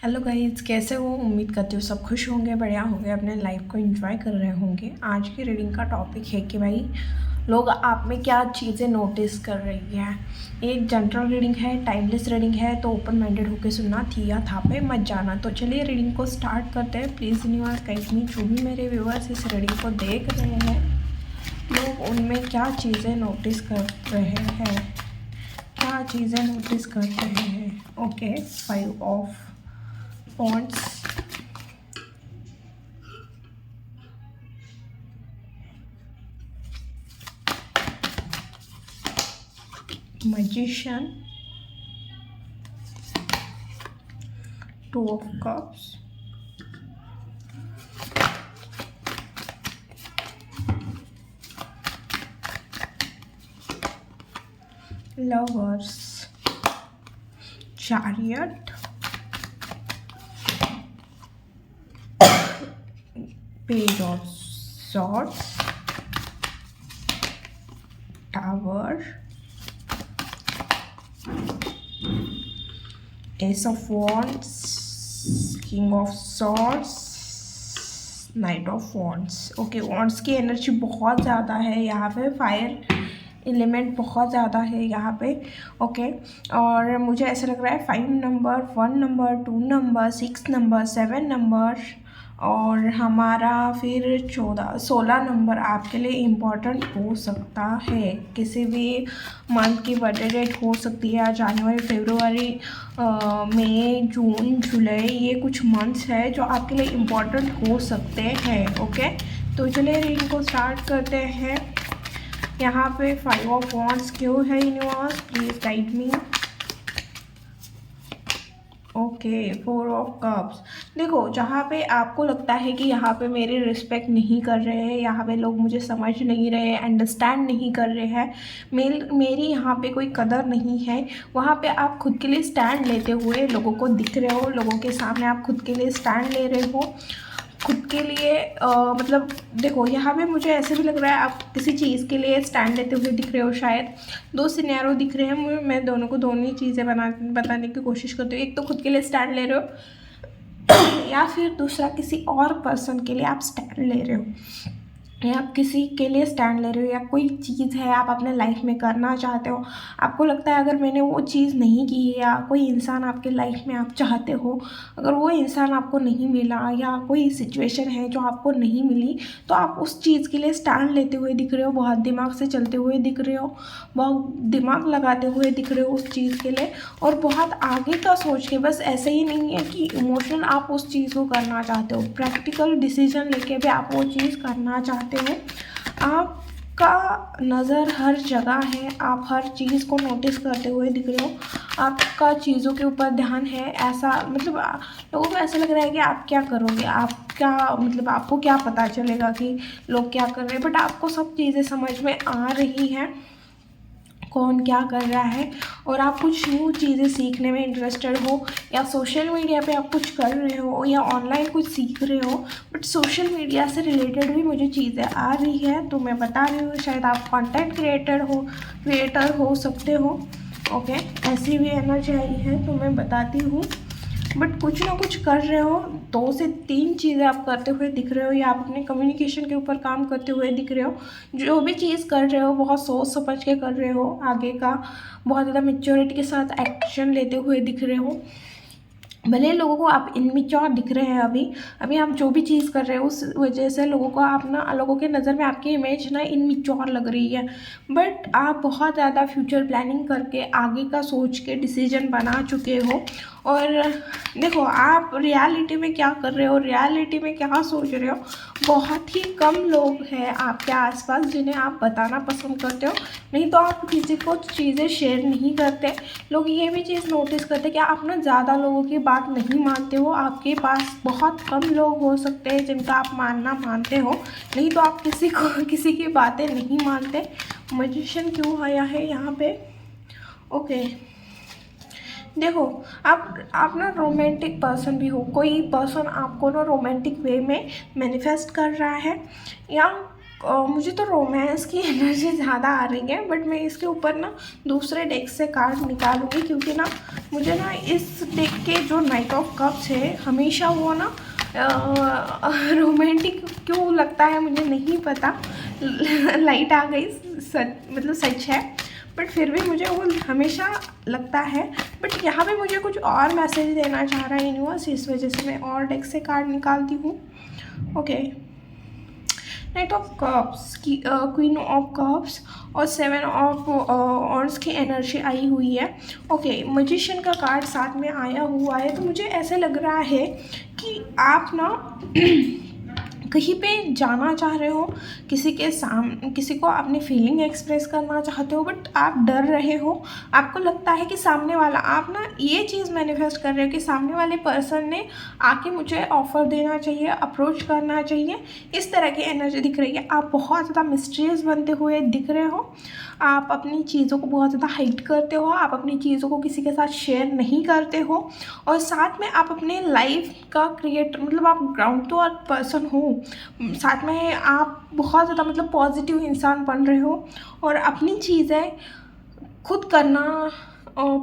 Hello guys, कैसे हो? उम्मीद करती हूँ सब खुश होंगे, बढ़िया होंगे, अपने लाइफ को एंजॉय कर रहे होंगे। आज की रीडिंग का टॉपिक है कि भाई लोग आप में क्या चीज़ें नोटिस कर रही हैं। एक जनरल रीडिंग है, टाइमलेस रीडिंग है, तो ओपन माइंडेड होकर सुनना, थी या था पे मत जाना। तो चलिए रीडिंग को स्टार्ट करते हैं। प्लीज़ यूनिवर्स गाइड मी, जो भी मेरे व्यूअर्स इस रीडिंग को देख रहे हैं, लोग उनमें क्या चीज़ें नोटिस कर रहे हैं, क्या चीज़ें नोटिस कर रहे हैं। Okay, 5 of Wands, Magician, 2 of Cups, Lovers, Chariot, Page of Swords, Tower, Ace of Wands, King of Swords, Knight of Wands। Okay, wands की एनर्जी बहुत ज़्यादा है यहाँ पे, फायर एलिमेंट बहुत ज़्यादा है यहाँ पे। ओके, और मुझे ऐसा लग रहा है 5 number, 1 number, 2 number, 6 number, 7 number और हमारा फिर 16 नंबर आपके लिए इम्पॉर्टेंट हो सकता है। किसी भी मंथ की बर्थडे डेट हो सकती है, जनवरी, फरवरी, मई, जून, जुलाई, ये कुछ मंथ्स है जो आपके लिए इम्पॉर्टेंट हो सकते हैं। ओके, तो चलिए रीडिंग को स्टार्ट करते हैं। यहाँ पे 5 ऑफ वॉन्ड्स क्यों है universe, please guide me. Okay, 4 of cups. देखो, जहाँ पे आपको लगता है कि यहाँ पे मेरी रिस्पेक्ट नहीं कर रहे हैं, यहाँ पे लोग मुझे समझ नहीं रहे, अंडरस्टैंड नहीं कर रहे हैं, मेरी यहाँ पे कोई कदर नहीं है, वहाँ पे आप खुद के लिए स्टैंड लेते हुए लोगों को दिख रहे हो, लोगों के सामने आप खुद के लिए स्टैंड ले रहे हो, खुद के लिए मतलब देखो, यहाँ पे मुझे ऐसे भी लग रहा है आप किसी चीज़ के लिए स्टैंड लेते हुए दिख रहे हो। शायद 2 सिनेरियो दिख रहे हैं, मैं दोनों को दोनों ही चीज़ें बताने की कोशिश करती हूँ। एक तो खुद के लिए स्टैंड ले रहे हो या फिर दूसरा किसी और पर्सन के लिए आप स्टैंड ले रहे हो, या आप किसी के लिए स्टैंड ले रहे हो, या कोई चीज़ है आप अपने लाइफ में करना चाहते हो, आपको लगता है अगर मैंने वो चीज़ नहीं की है, या कोई इंसान आपके लाइफ में आप चाहते हो, अगर वो इंसान आपको नहीं मिला, या कोई सिचुएशन है जो आपको नहीं मिली, तो आप उस चीज़ के लिए स्टैंड लेते हुए दिख रहे हो, बहुत दिमाग से चलते हुए दिख रहे हो, बहुत दिमाग लगाते हुए दिख रहे हो उस चीज़ के लिए, और बहुत आगे का सोच के, बस ऐसे ही नहीं है कि इमोशनल आप उस चीज़ को करना चाहते हो, प्रैक्टिकल डिसीजन लेके भी आप वो चीज़ करना चाहते हो। आपका नज़र हर जगह है, आप हर चीज़ को नोटिस करते हुए दिख रहे हो, आपका चीज़ों के ऊपर ध्यान है। ऐसा मतलब लोगों को ऐसा लग रहा है कि आप क्या करोगे, आप क्या मतलब आपको क्या पता चलेगा कि लोग क्या कर रहे हैं, बट आपको सब चीज़ें समझ में आ रही हैं कौन क्या कर रहा है, और आप कुछ न्यू चीज़ें सीखने में इंटरेस्टेड हो, या सोशल मीडिया पे आप कुछ कर रहे हो, या ऑनलाइन कुछ सीख रहे हो, बट सोशल मीडिया से रिलेटेड भी मुझे चीज़ें आ रही है, तो मैं बता रही हूँ। शायद आप कंटेंट क्रिएटर हो सकते हो। ओके, ऐसी भी एनर्जी आई है, तो मैं बताती हूँ। बट कुछ ना कुछ कर रहे हो, 2 से 3 चीज़ें आप करते हुए दिख रहे हो, या आप अपने कम्युनिकेशन के ऊपर काम करते हुए दिख रहे हो। जो भी चीज़ कर रहे हो बहुत सोच समझ के कर रहे हो, आगे का बहुत ज़्यादा मेच्योरिटी के साथ एक्शन लेते हुए दिख रहे हो। भले लोगों को आप इनमेच्योर दिख रहे हैं, अभी आप जो भी चीज़ कर रहे हो उस वजह से लोगों के नज़र में आपकी इमेज ना इनमेच्योर लग रही है, बट आप बहुत ज़्यादा फ्यूचर प्लानिंग करके आगे का सोच के डिसीजन बना चुके हो। और देखो, आप रियलिटी में क्या कर रहे हो, रियलिटी में क्या सोच रहे हो, बहुत ही कम लोग हैं आपके आसपास जिन्हें आप बताना पसंद करते हो। नहीं तो आप किसी को चीज़ें शेयर नहीं करते। लोग ये भी चीज़ नोटिस करते कि आप ना ज़्यादा लोगों की बात नहीं मानते हो, आपके पास बहुत कम लोग हो सकते हैं जिनका आप मानते हो, नहीं तो आप किसी की बातें नहीं मानते। मैजिशियन क्यों आया है यहाँ पे? ओके, देखो, आप ना रोमांटिक पर्सन भी हो, कोई पर्सन आपको ना रोमांटिक वे में मैनिफेस्ट कर रहा है, या मुझे तो रोमांस की एनर्जी ज़्यादा आ रही है, बट मैं इसके ऊपर ना दूसरे डेक से कार्ड निकालूंगी, क्योंकि ना मुझे ना इस डेक के जो नाइट ऑफ कप्स है हमेशा वो ना रोमांटिक क्यों लगता है मुझे नहीं पता। लाइट आ गई, सच मतलब सच है, बट फिर भी मुझे वो हमेशा लगता है। बट यहाँ पे मुझे कुछ और मैसेज देना चाह रहा है यूनिवर्स, इस वजह से मैं और डेक से कार्ड निकालती हूँ। ओके, नाइट ऑफ कप्स की क्वीन ऑफ कप्स और 7 ऑफ ऑर्ड्स की एनर्जी आई हुई है। ओके, मैजिशियन का कार्ड साथ में आया हुआ है, तो मुझे ऐसे लग रहा है कि आप ना कहीं पे जाना चाह रहे हो, किसी को अपनी फीलिंग एक्सप्रेस करना चाहते हो, बट आप डर रहे हो। आपको लगता है कि सामने वाला, आप ना ये चीज़ मैनिफेस्ट कर रहे हो कि सामने वाले पर्सन ने आके मुझे ऑफ़र देना चाहिए, अप्रोच करना चाहिए। इस तरह की एनर्जी दिख रही है। आप बहुत ज़्यादा मिस्टीरियस बनते हुए दिख रहे हो। आप अपनी चीज़ों को बहुत ज़्यादा हाइड करते हो, आप अपनी चीज़ों को किसी के साथ शेयर नहीं करते हो, और साथ में आप अपने लाइफ का मतलब आप ग्राउंड टू अर्थ पर्सन हो। साथ में आप बहुत ज़्यादा मतलब पॉजिटिव इंसान बन रहे हो और अपनी चीज़ें खुद करना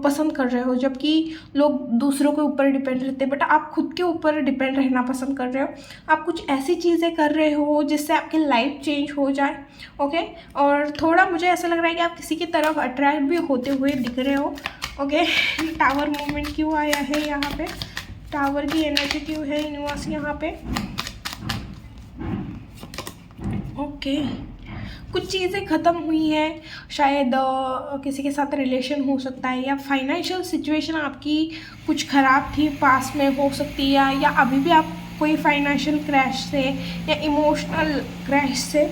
पसंद कर रहे हो, जबकि लोग दूसरों के ऊपर डिपेंड रहते हैं, बट आप खुद के ऊपर डिपेंड रहना पसंद कर रहे हो। आप कुछ ऐसी चीज़ें कर रहे हो जिससे आपकी लाइफ चेंज हो जाए। ओके, और थोड़ा मुझे ऐसा लग रहा है कि आप किसी की तरफ अट्रैक्ट भी होते हुए दिख रहे हो। ओके, टावर मूवमेंट क्यों आया है यहाँ पे, टावर की एनर्जी क्यों है यूनिवर्स यहाँ पे। ओके, कुछ चीज़ें ख़त्म हुई हैं, शायद किसी के साथ रिलेशन हो सकता है, या फाइनेंशियल सिचुएशन आपकी कुछ ख़राब थी पास में हो सकती है, या अभी भी आप कोई फाइनेंशियल क्रैश से या इमोशनल क्रैश से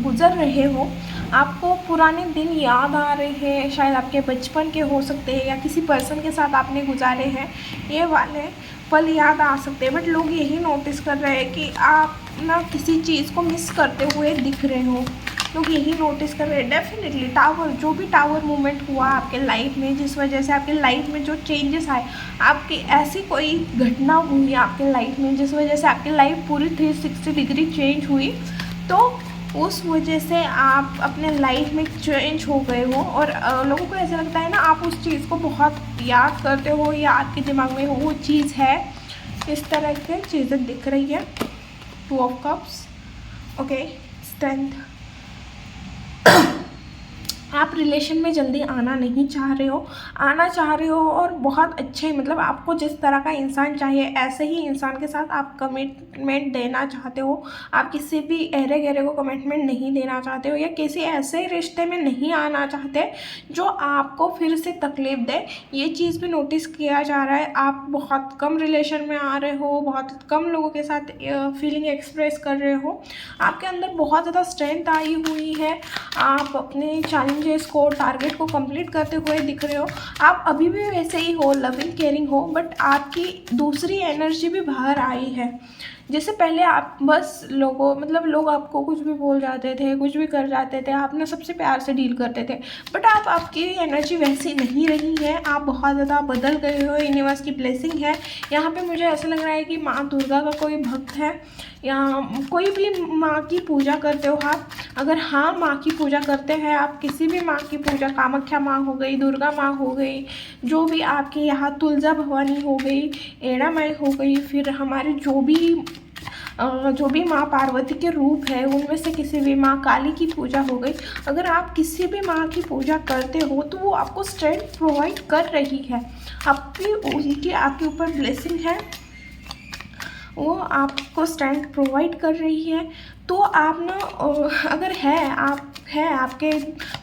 गुज़र रहे हो। आपको पुराने दिन याद आ रहे हैं, शायद आपके बचपन के हो सकते हैं, या किसी पर्सन के साथ आपने गुजारे हैं ये वाले पल याद आ सकते हैं। बट लोग यही नोटिस कर रहे हैं कि आप ना किसी चीज़ को मिस करते हुए दिख रहे हो, लोग यही नोटिस कर रहे हैं। डेफिनेटली टावर, जो भी टावर मूवमेंट हुआ आपके लाइफ में, जिस वजह से आपके लाइफ में जो चेंजेस आए, आपकी ऐसी कोई घटना हुई आपके लाइफ में जिस वजह से आपकी लाइफ पूरी 360 डिग्री चेंज हुई, तो उस वजह से आप अपने लाइफ में चेंज हो गए हो। और लोगों को ऐसा लगता है ना, आप उस चीज़ को बहुत याद करते हो, या आपके दिमाग में वो चीज़ है। इस तरह की चीज़ें दिख रही है। 2 ऑफ कप्स। Okay, strength. आप रिलेशन में जल्दी आना नहीं चाह रहे हो, आना चाह रहे हो, और बहुत अच्छे मतलब आपको जिस तरह का इंसान चाहिए ऐसे ही इंसान के साथ आप कमिटमेंट देना चाहते हो। आप किसी भी एरे गहरे को कमिटमेंट नहीं देना चाहते हो, या किसी ऐसे रिश्ते में नहीं आना चाहते जो आपको फिर से तकलीफ़ दे। ये चीज़ भी नोटिस किया जा रहा है। आप बहुत कम रिलेशन में आ रहे हो, बहुत कम लोगों के साथ फीलिंग एक्सप्रेस कर रहे हो। आपके अंदर बहुत ज़्यादा स्ट्रेंथ आई हुई है। आप अपने चैलेंजेस को, टारगेट को कंप्लीट करते हुए दिख रहे हो। आप अभी भी वैसे ही हो, लविंग केयरिंग हो, बट आपकी दूसरी एनर्जी भी बाहर आई है। जैसे पहले आप बस लोग आपको कुछ भी बोल जाते थे, कुछ भी कर जाते थे, आप ना सबसे प्यार से डील करते थे, बट आपकी एनर्जी वैसी नहीं रही है। आप बहुत ज़्यादा बदल गए हो, यूनिवर्स की ब्लेसिंग है यहाँ पे। मुझे ऐसा लग रहा है कि माँ दुर्गा का कोई भक्त है, या कोई भी माँ की पूजा करते हो आप। अगर हाँ, माँ की पूजा करते हैं आप, किसी भी माँ की पूजा, कामाख्या माँ हो गई, दुर्गा माँ हो गई, जो भी आपके यहाँ तुलजा भवानी हो गई, एड़ा माई हो गई, फिर हमारे जो भी माँ पार्वती के रूप है उनमें से किसी भी माँ काली की पूजा हो गई, अगर आप किसी भी माँ की पूजा करते हो तो वो आपको स्ट्रेंथ प्रोवाइड कर रही है। उनकी आपके ऊपर ब्लेसिंग है, वो आपको स्ट्रेंथ प्रोवाइड कर रही है। तो आप ना अगर आपके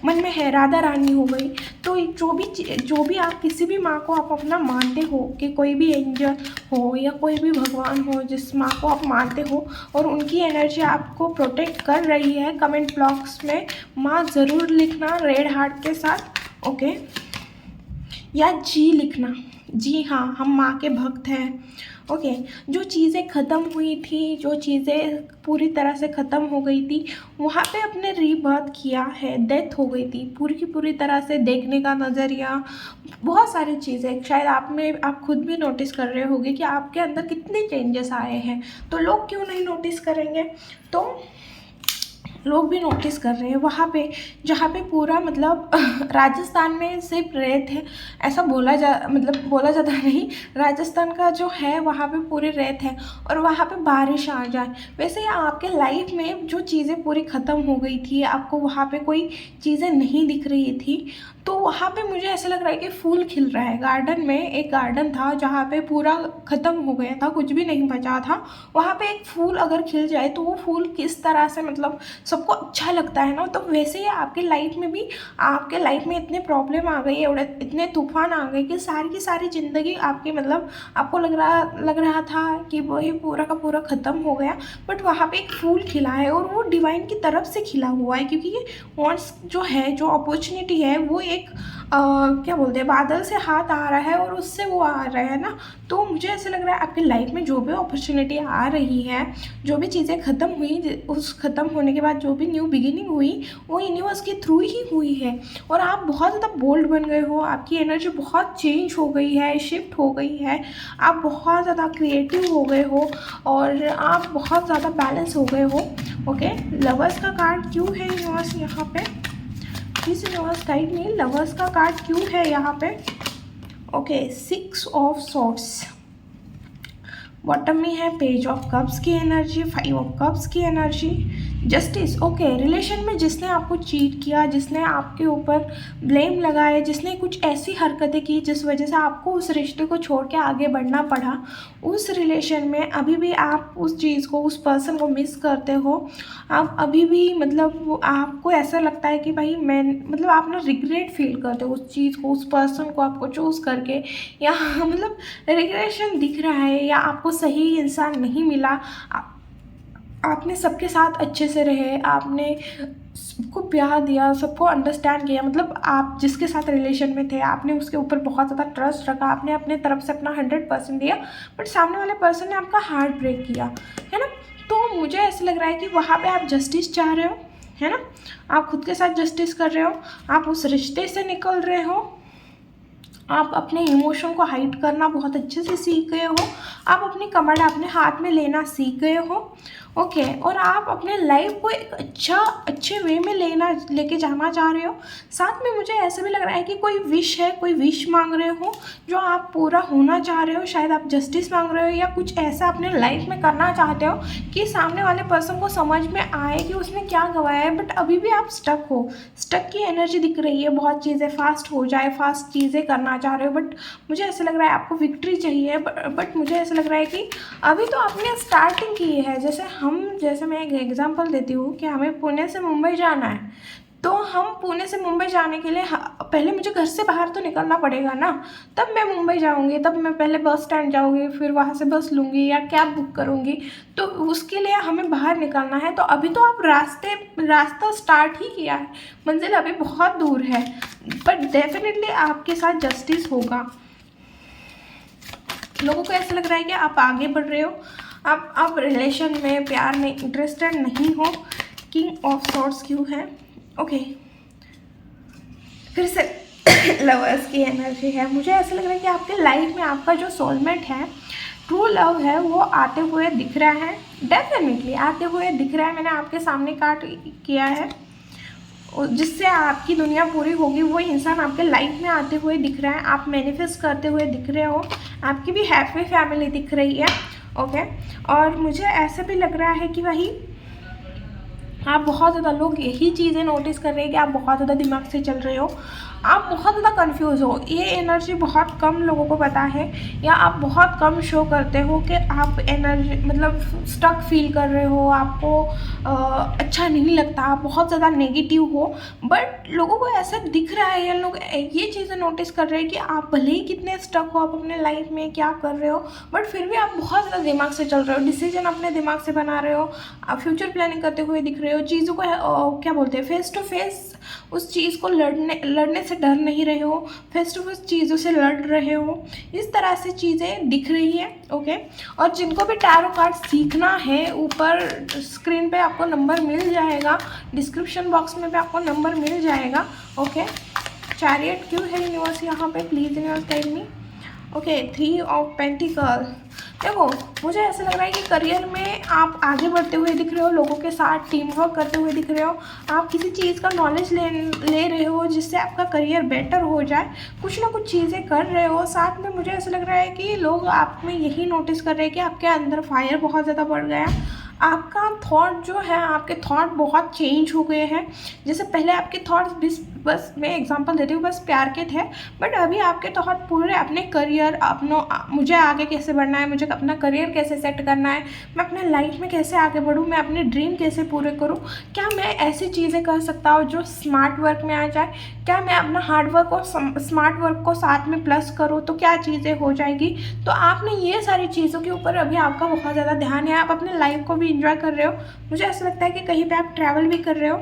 मन में है, राधा रानी हो गई, तो जो भी आप किसी भी माँ को आप अपना मानते हो, कि कोई भी एंजल हो या कोई भी भगवान हो जिस माँ को आप मानते हो और उनकी एनर्जी आपको प्रोटेक्ट कर रही है, कमेंट बॉक्स में माँ ज़रूर लिखना रेड हार्ट के साथ। ओके, या जी लिखना, जी हाँ, हम माँ के भक्त हैं। ओके, जो चीज़ें ख़त्म हुई थी, जो चीज़ें पूरी तरह से ख़त्म हो गई थी, वहाँ पे अपने रीबर्थ किया है। डेथ हो गई थी पूरी की पूरी तरह से, देखने का नज़रिया, बहुत सारी चीज़ें शायद आप खुद भी नोटिस कर रहे होंगे कि आपके अंदर कितने चेंजेस आए हैं, तो लोग क्यों नहीं नोटिस करेंगे। तो लोग भी नोटिस कर रहे हैं वहाँ पे, जहाँ पे पूरा मतलब राजस्थान में सिर्फ रेत है ऐसा बोला जाता नहीं, राजस्थान का जो है वहाँ पे पूरी रेत है और वहाँ पे बारिश आ जाए। वैसे ही आपके लाइफ में जो चीज़ें पूरी ख़त्म हो गई थी, आपको वहाँ पे कोई चीज़ें नहीं दिख रही थी, तो वहाँ पे मुझे ऐसा लग रहा है कि फूल खिल रहा है। गार्डन में, एक गार्डन था जहाँ पे पूरा ख़त्म हो गया था, कुछ भी नहीं बचा था, वहाँ पे एक फूल अगर खिल जाए तो वो फूल किस तरह से मतलब सबको अच्छा लगता है ना। तो वैसे ही आपके लाइफ में भी, आपके लाइफ में इतने प्रॉब्लम आ गई, इतने तूफान आ गए कि सारी की सारी ज़िंदगी आपकी मतलब आपको लग रहा था कि वही पूरा का पूरा ख़त्म हो गया, बट वहाँ पे एक फूल खिला है और वो डिवाइन की तरफ से खिला हुआ है, क्योंकि ये वॉन्ट्स जो है, जो अपॉर्चुनिटी है, वो एक क्या बोलते हैं, बादल से हाथ आ रहा है और उससे वो आ रहा है ना। तो मुझे ऐसा लग रहा है आपकी लाइफ में जो भी अपॉर्चुनिटी आ रही है, जो भी चीज़ें ख़त्म हुई, उस ख़त्म होने के बाद जो भी न्यू बिगिनिंग हुई, वो यूनिवर्स के थ्रू ही हुई है। और आप बहुत ज़्यादा बोल्ड बन गए हो, आपकी एनर्जी बहुत चेंज हो गई है, शिफ्ट हो गई है, आप बहुत ज़्यादा क्रिएटिव हो गए हो और आप बहुत ज़्यादा बैलेंस हो गए हो। ओके, लवर्स का कार्ड क्यों है यूनिवर्स यहाँ पे? Please universe guide me, lovers का कार्ड क्यों है यहाँ पे? ओके, 6 ऑफ सॉर्ड्स, बॉटम में है पेज ऑफ कप्स की एनर्जी, 5 ऑफ कप्स की एनर्जी, जस्टिस। ओके, रिलेशन में जिसने आपको चीट किया, जिसने आपके ऊपर ब्लेम लगाया, जिसने कुछ ऐसी हरकतें की जिस वजह से आपको उस रिश्ते को छोड़ के आगे बढ़ना पड़ा, उस रिलेशन में अभी भी आप उस चीज़ को, उस पर्सन को मिस करते हो। आप अभी भी मतलब आपको ऐसा लगता है कि भाई मैं मतलब आप ना रिग्रेट फील करते हो उस चीज़ को, उस पर्सन को आपको चूज़ करके, या मतलब रिग्रेशन दिख रहा है, या आपको सही इंसान नहीं मिला। आपने सबके साथ अच्छे से रहे, आपने सबको प्यार दिया, सबको अंडरस्टैंड किया, मतलब आप जिसके साथ रिलेशन में थे आपने उसके ऊपर बहुत ज़्यादा ट्रस्ट रखा, आपने अपने तरफ से अपना 100% दिया, बट सामने वाले पर्सन ने आपका हार्ट ब्रेक किया, है ना। तो मुझे ऐसा लग रहा है कि वहाँ पे आप जस्टिस चाह रहे हो, है ना, आप खुद के साथ जस्टिस कर रहे हो, आप उस रिश्ते से निकल रहे हो, आप अपने इमोशन को हाइड करना बहुत अच्छे से सीख गए हो, आप अपनी कमांड अपने हाथ में लेना सीख गए हो। ओके, और आप अपने लाइफ को एक अच्छे वे में लेके जाना चाह रहे हो। साथ में मुझे ऐसा भी लग रहा है कि कोई विश है, कोई विश मांग रहे हो जो आप पूरा होना चाह रहे हो, शायद आप जस्टिस मांग रहे हो या कुछ ऐसा अपने लाइफ में करना चाहते हो कि सामने वाले पर्सन को समझ में आए कि उसने क्या गवाया है, बट अभी भी आप स्टक हो, स्टक की एनर्जी दिख रही है, बहुत चीज़ें फास्ट हो जाए, फास्ट चीज़ें करना चाह रहे हो, बट मुझे ऐसा लग रहा है आपको विक्ट्री चाहिए, बट मुझे ऐसा लग रहा है कि अभी तो आपने स्टार्टिंग की है। जैसे मैं एक एग्जांपल देती हूँ कि हमें पुणे से मुंबई जाना है, तो हम पुणे से मुंबई जाने के लिए पहले मुझे घर से बाहर तो निकलना पड़ेगा ना, तब मैं मुंबई जाऊँगी, तब मैं पहले बस स्टैंड जाऊँगी, फिर वहाँ से बस लूँगी या कैब बुक करूँगी, तो उसके लिए हमें बाहर निकलना है। तो अभी तो आप रास्ता स्टार्ट ही किया है, मंजिल अभी बहुत दूर है, बट डेफिनेटली आपके साथ जस्टिस होगा। लोगों को ऐसा लग रहा है कि आप आगे बढ़ रहे हो, आप रिलेशन में, प्यार में इंटरेस्टेड नहीं हो। किंग ऑफ सॉर्ड्स क्यों है? ओके, फिर से लवर्स की एनर्जी है। मुझे ऐसा लग रहा है कि आपके लाइफ में आपका जो सोलमेट है, ट्रू लव है, वो आते हुए दिख रहा है, डेफिनेटली आते हुए दिख रहा है। मैंने आपके सामने कार्ड किया है, जिससे आपकी दुनिया पूरी होगी, वो इंसान आपके लाइफ में आते हुए दिख रहा है, आप मैनिफेस्ट करते हुए दिख रहे हो, आपकी भी हैप्पी फैमिली दिख रही है। ओके, और मुझे ऐसा भी लग रहा है कि वही आप बहुत ज़्यादा, लोग यही चीज़ें नोटिस कर रहे हैं कि आप बहुत ज़्यादा दिमाग से चल रहे हो, आप बहुत ज़्यादा कंफ्यूज हो। ये एनर्जी बहुत कम लोगों को पता है, या आप बहुत कम शो करते हो कि आप एनर्जी मतलब स्टक फील कर रहे हो, आपको अच्छा नहीं लगता, आप बहुत ज़्यादा नेगेटिव हो, बट लोगों को ऐसा दिख रहा है, या लोग ये चीज़ें नोटिस कर रहे हैं कि आप भले ही कितने स्टक हो आप अपने लाइफ में, क्या कर रहे हो, बट फिर भी आप बहुत ज़्यादा दिमाग से चल रहे हो, डिसीजन अपने दिमाग से बना रहे हो, आप फ्यूचर प्लानिंग करते हुए दिख रहे हो, चीज़ों को क्या बोलते हैं, फेस टू फेस उस चीज़ को लड़ने से डर नहीं रहे हो, फेस टू फेस चीज़ों से लड़ रहे हो, इस तरह से चीज़ें दिख रही है। ओके, और जिनको भी टैरो कार्ड सीखना है, ऊपर स्क्रीन पे आपको नंबर मिल जाएगा, डिस्क्रिप्शन बॉक्स में भी आपको नंबर मिल जाएगा। ओके, चैरियट क्यों है यूनिवर्स यहाँ पे? Please universe guide me. Okay, 3 of pentacle, देखो मुझे ऐसा लग रहा है कि करियर में आप आगे बढ़ते हुए दिख रहे हो, लोगों के साथ टीम वर्क करते हुए दिख रहे हो, आप किसी चीज़ का नॉलेज ले रहे हो जिससे आपका करियर बेटर हो जाए, कुछ ना कुछ चीज़ें कर रहे हो। साथ में मुझे ऐसा लग रहा है कि लोग आप में यही नोटिस कर रहे हैं कि आपके अंदर फायर बहुत ज़्यादा बढ़ गया है, आपका थॉट जो है, आपके थॉट बहुत चेंज हो गए हैं। जैसे पहले आपके थॉट्स बस मैं एग्जांपल देती हूँ, बस प्यार के थे, बट अभी आपके थॉट पूरे अपने करियर, मुझे आगे कैसे बढ़ना है, मुझे अपना करियर कैसे सेट करना है, मैं अपने लाइफ में कैसे आगे बढ़ूँ, मैं अपने ड्रीम कैसे पूरे करूँ, क्या मैं ऐसी चीज़ें कर सकता हूँ जो स्मार्ट वर्क में आ जाए, क्या मैं अपना हार्ड वर्क और स्मार्ट वर्क को साथ में प्लस करूँ तो क्या चीज़ें हो जाएगी। तो आपने ये सारी चीज़ों के ऊपर अभी आपका बहुत ज़्यादा ध्यान है, आप अपने लाइफ को भी इंजॉय कर रहे हो। मुझे ऐसा लगता है कि कहीं पे आप ट्रैवल भी कर रहे हो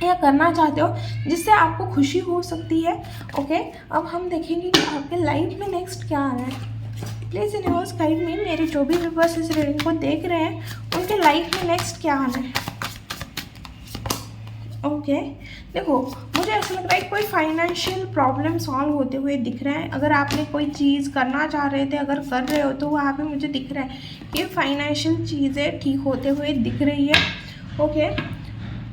या करना चाहते हो जिससे आपको खुशी हो सकती है। ओके, अब हम देखेंगे कि आपके लाइफ में नेक्स्ट क्या आ रहा है। प्लीज़ यूनिवर्स गाइड मी, मेरे जो भी व्यूअर्स इस रीडिंग को देख रहे हैं उनके लाइफ में नेक्स्ट क्या आ रहा है। ओके, देखो मुझे ऐसा लग रहा है कोई फाइनेंशियल प्रॉब्लम सॉल्व होते हुए दिख रहा है। अगर आपने कोई चीज़ करना चाह रहे थे, अगर कर रहे हो, तो वहाँ पे मुझे दिख रहा है कि फाइनेंशियल चीज़ें ठीक होते हुए दिख रही है। ओके,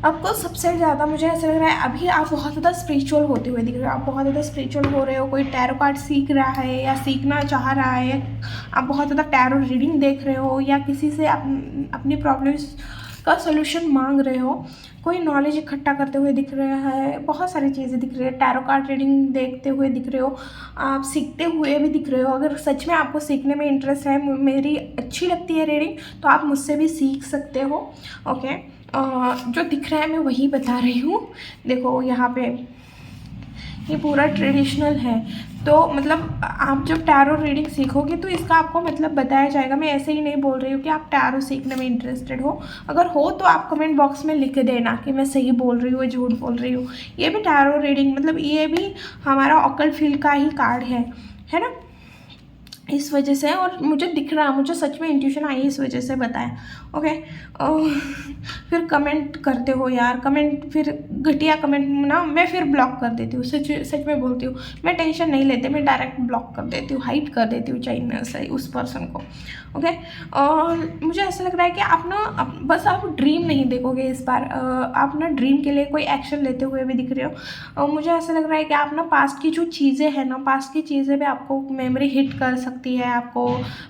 आपको सबसे ज़्यादा मुझे ऐसा लग रहा है अभी आप बहुत ज़्यादा स्पिरिचुअल होते हुए दिख रहे हो, आप बहुत ज़्यादा स्पिरिचुअल हो रहे हो। कोई टैरो कार्ड सीख रहा है या सीखना चाह रहा है, आप बहुत ज़्यादा टैरो रीडिंग देख रहे हो या किसी से अपनी प्रॉब्लम्स का सोल्यूशन मांग रहे हो, कोई नॉलेज इकट्ठा करते हुए दिख रहा है, बहुत सारी चीज़ें दिख रही है। टैरो कार्ड रीडिंग देखते हुए दिख रहे हो, आप सीखते हुए भी दिख रहे हो। अगर सच में आपको सीखने में इंटरेस्ट है, मेरी अच्छी लगती है रीडिंग, तो आप मुझसे भी सीख सकते हो। ओके, जो दिख रहा है मैं वही बता रही हूँ। देखो यहाँ पे ये पूरा ट्रेडिशनल है, तो मतलब आप जब टैरो रीडिंग सीखोगे तो इसका आपको मतलब बताया जाएगा। मैं ऐसे ही नहीं बोल रही हूँ कि आप टैरो सीखने में इंटरेस्टेड हो। अगर हो तो आप कमेंट बॉक्स में लिख देना कि मैं सही बोल रही हूँ या झूठ बोल रही हूँ। ये भी टैरो रीडिंग मतलब ये भी हमारा ऑकल्ट फील्ड का ही कार्ड है ना, इस वजह से। और मुझे दिख रहा, मुझे सच में इंट्यूशन आई इस वजह से बताया। ओके, फिर कमेंट करते हो यार, कमेंट फिर घटिया कमेंट ना मैं फिर ब्लॉक कर देती हूँ। सच में बोलती हूँ, मैं टेंशन नहीं लेती, मैं डायरेक्ट ब्लॉक कर देती हूँ, हाइड कर देती हूँ चाहे सही उस पर्सन को। ओके, और मुझे ऐसा लग रहा है कि आप ना बस आप ड्रीम नहीं देखोगे इस बार, आप ना ड्रीम के लिए कोई एक्शन लेते हुए भी दिख रहे हो। मुझे ऐसा लग रहा है कि आप ना पास्ट की जो चीज़ें हैं ना, पास्ट की चीज़ें भी आपको मेमोरी हिट कर सकती है, आपको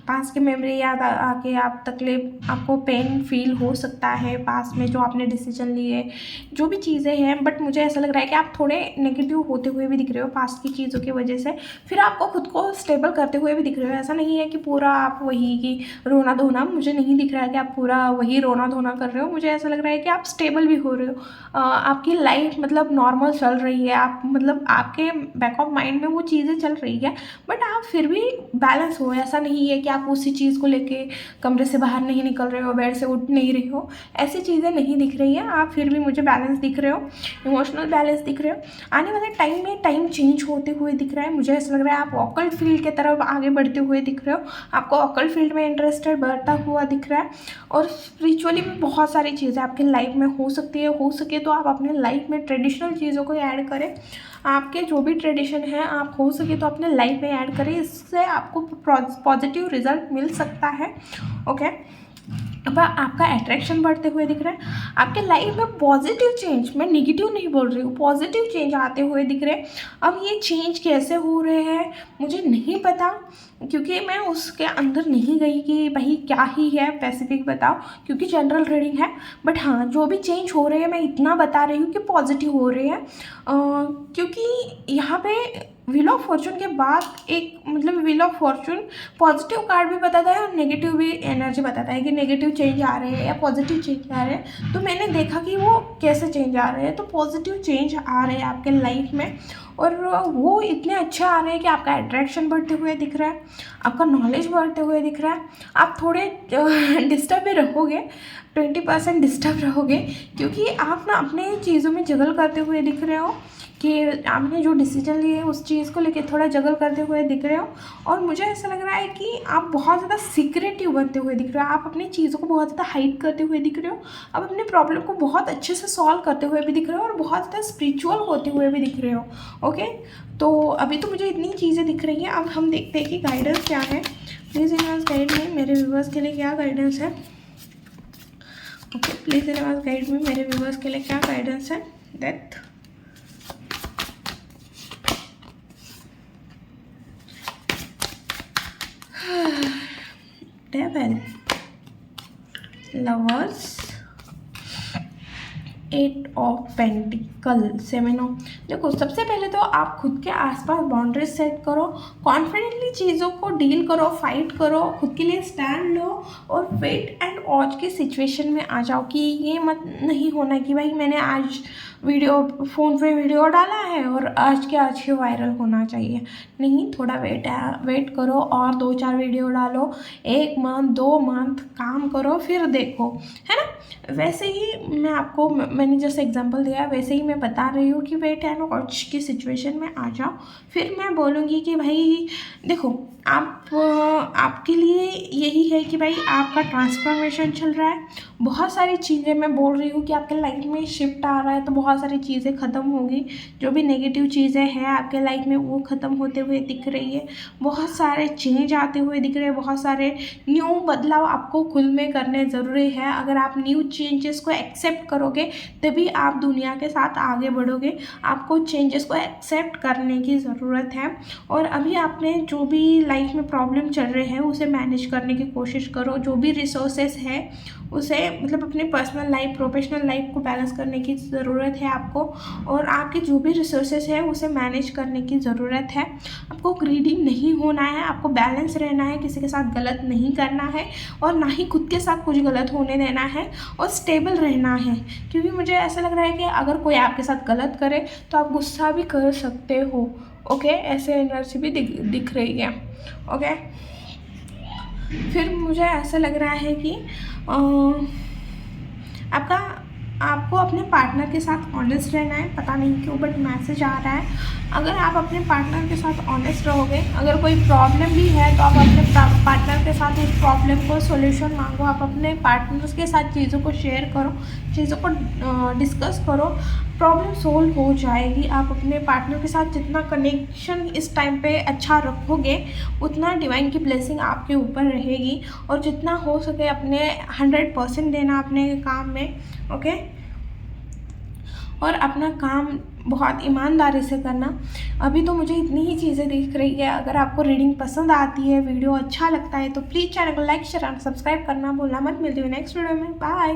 पास्ट की मेमोरी याद आके आप तकलीफ, आपको पेन फील हो सकता है पास्ट में जो आपने डिसीजन लिए, जो भी चीज़ें हैं। बट मुझे ऐसा लग रहा है कि आप थोड़े नेगेटिव होते हुए भी दिख रहे हो पास्ट की चीज़ों की वजह से, फिर आपको खुद को स्टेबल करते हुए भी दिख रहे हो। ऐसा नहीं है कि पूरा आप वही कि रोना धोना, मुझे नहीं दिख रहा है कि आप पूरा वही रोना धोना कर रहे हो। मुझे ऐसा लग रहा है कि आप स्टेबल भी हो रहे हो, आपकी लाइफ मतलब नॉर्मल चल रही है, आप मतलब आपके बैक ऑफ माइंड में वो चीज़ें चल रही है, बट आप फिर भी बैलेंस हो। ऐसा नहीं है कि आप उसी चीज़ को लेके कमरे से बाहर नहीं निकल रहे हो, बेड से उठ नहीं रहे हो, ऐसी चीज़ें नहीं दिख रही है। आप फिर भी मुझे बैलेंस दिख रहे हो, इमोशनल बैलेंस दिख रहे हो। आने वाले टाइम में टाइम चेंज होते हुए दिख रहा है। मुझे ऐसा लग रहा है आप ऑकल्ट फील्ड की तरफ आगे बढ़ते हुए दिख रहे हो, आपको ऑकल्ट फील्ड में इंटरेस्टेड बढ़ता हुआ दिख रहा है। और स्पिरिचुअली भी बहुत सारी चीज़ें आपकी लाइफ में हो सकती है। हो सके तो आप अपने लाइफ में ट्रेडिशनल चीज़ों को ऐड करें, आपके जो भी ट्रेडिशन है आप हो सके तो अपने लाइफ में ऐड करें, इससे आपको पॉजिटिव रिजल्ट मिल सकता है। ओके, अब आपका अट्रैक्शन बढ़ते हुए दिख रहा है, आपके लाइफ में पॉजिटिव चेंज, मैं नेगेटिव नहीं बोल रही हूँ, पॉजिटिव चेंज आते हुए दिख रहे हैं। अब ये चेंज कैसे हो रहे हैं मुझे नहीं पता, क्योंकि मैं उसके अंदर नहीं गई कि भाई क्या ही है स्पेसिफिक बताओ, क्योंकि जनरल रीडिंग है। बट हाँ, जो भी चेंज हो रहे हैं मैं इतना बता रही हूँ कि पॉजिटिव हो रहे हैं, क्योंकि यहाँ पे व्हील ऑफ फॉर्चून के बाद एक मतलब wheel of Fortune positive card भी बताता है और नेगेटिव भी एनर्जी बताता है कि नेगेटिव चेंज आ रहे हैं या पॉजिटिव चेंज आ रहे हैं। तो मैंने देखा कि वो कैसे चेंज आ रहे हैं, तो पॉजिटिव चेंज आ रहे हैं आपके लाइफ में, और वो इतने अच्छे आ रहे हैं कि आपका अट्रैक्शन बढ़ते हुए दिख रहा है, आपका नॉलेज बढ़ते हुए दिख रहा है। आप थोड़े डिस्टर्ब भी रहोगे, 20% डिस्टर्ब रहोगे, क्योंकि आप ना अपने चीज़ों में जगल करते हुए दिख रहे हो कि आपने जो डिसीजन लिए है उस चीज़ को लेके थोड़ा जगल करते हुए दिख रहे हो। और मुझे ऐसा लग रहा है कि आप बहुत ज़्यादा सीक्रेटिव बनते हुए दिख रहे हो, आप अपनी चीज़ों को बहुत ज़्यादा हाइड करते हुए दिख रहे हो, आप अपने प्रॉब्लम को बहुत अच्छे से सॉल्व करते हुए भी दिख रहे हो और बहुत ज़्यादा स्पिरिचुअल होते हुए भी दिख रहे हो। ओके, तो अभी तो मुझे इतनी चीज़ें दिख रही हैं। अब हम देखते हैं कि गाइडेंस क्या है। प्लीज़ यूनिवर्स गाइड में, मेरे व्यूवर्स के लिए क्या गाइडेंस है। ओके, प्लीज़ यूनिवर्स गाइड में, मेरे व्यूवर्स के लिए क्या गाइडेंस है। Death, devil, lovers, 8 of pentacle, 7 of. देखो, सबसे पहले तो आप खुद के आसपास बाउंड्रीज सेट करो, कॉन्फिडेंटली चीज़ों को डील करो, फाइट करो, खुद के लिए स्टैंड लो और वेट एंड वॉच की सिचुएशन में आ जाओ कि ये मत नहीं होना कि भाई मैंने आज फ़ोन पे वीडियो डाला है और आज के आज ही वायरल होना चाहिए। नहीं, थोड़ा वेट करो और 2-4 वीडियो डालो, 1 मंथ 2 मंथ काम करो, फिर देखो, है ना। वैसे ही मैंने जैसे एग्जांपल दिया, वैसे ही मैं बता रही हूँ कि वेट एंड वॉच की सिचुएशन में आ जाओ। फिर मैं बोलूँगी कि भाई देखो, आपके लिए यही है कि भाई आपका ट्रांसफॉर्मेशन चल रहा है। बहुत सारी चीज़ें मैं बोल रही हूँ कि आपके लाइफ में शिफ्ट आ रहा है, तो बहुत सारी चीज़ें ख़त्म होगी। जो भी नेगेटिव चीज़ें हैं आपके लाइफ में वो ख़त्म होते हुए दिख रही है। बहुत सारे चेंज आते हुए दिख रहे हैं, बहुत सारे न्यू बदलाव आपको खुद में करने ज़रूरी है। अगर आप न्यू चेंजेस को एक्सेप्ट करोगे तभी आप दुनिया के साथ आगे बढ़ोगे। आपको चेंजेस को एक्सेप्ट करने की ज़रूरत है। और अभी आपने जो भी लाइफ में प्रॉब्लम चल रहे हैं उसे मैनेज करने की कोशिश करो। जो भी रिसोर्सेस है उसे मतलब अपनी पर्सनल लाइफ प्रोफेशनल लाइफ को बैलेंस करने की ज़रूरत है आपको। और आपके जो भी रिसोर्सेस है उसे मैनेज करने की ज़रूरत है। आपको ग्रीडी नहीं होना है, आपको बैलेंस रहना है, किसी के साथ गलत नहीं करना है और ना ही खुद के साथ कुछ गलत होने देना है और स्टेबल रहना है। क्योंकि मुझे ऐसा लग रहा है कि अगर कोई आपके साथ गलत करे तो आप गुस्सा भी कर सकते हो। ओके, ऐसे एनर्जी भी दिख रही है। ओके, फिर मुझे ऐसा लग रहा है कि आपको अपने पार्टनर के साथ ऑनेस्ट रहना है। पता नहीं क्यों बट मैसेज आ रहा है। अगर आप अपने पार्टनर के साथ ऑनेस्ट रहोगे, अगर कोई प्रॉब्लम भी है तो आप अपने पार्टनर के साथ उस प्रॉब्लम को सॉल्यूशन मांगो। आप अपने पार्टनर्स के साथ चीज़ों को शेयर करो, चीज़ों को डिस्कस करो, प्रॉब्लम सोल्व हो जाएगी। आप अपने पार्टनर के साथ जितना कनेक्शन इस टाइम पे अच्छा रखोगे उतना डिवाइन की ब्लेसिंग आपके ऊपर रहेगी। और जितना हो सके अपने 100% देना अपने काम में। ओके, और अपना काम बहुत ईमानदारी से करना। अभी तो मुझे इतनी ही चीज़ें दिख रही है। अगर आपको रीडिंग पसंद आती है, वीडियो अच्छा लगता है तो प्लीज़ चैनल को लाइक शेयर एंड सब्सक्राइब करना भूलना मत। मिलती हूँ नेक्स्ट वीडियो में। बाय।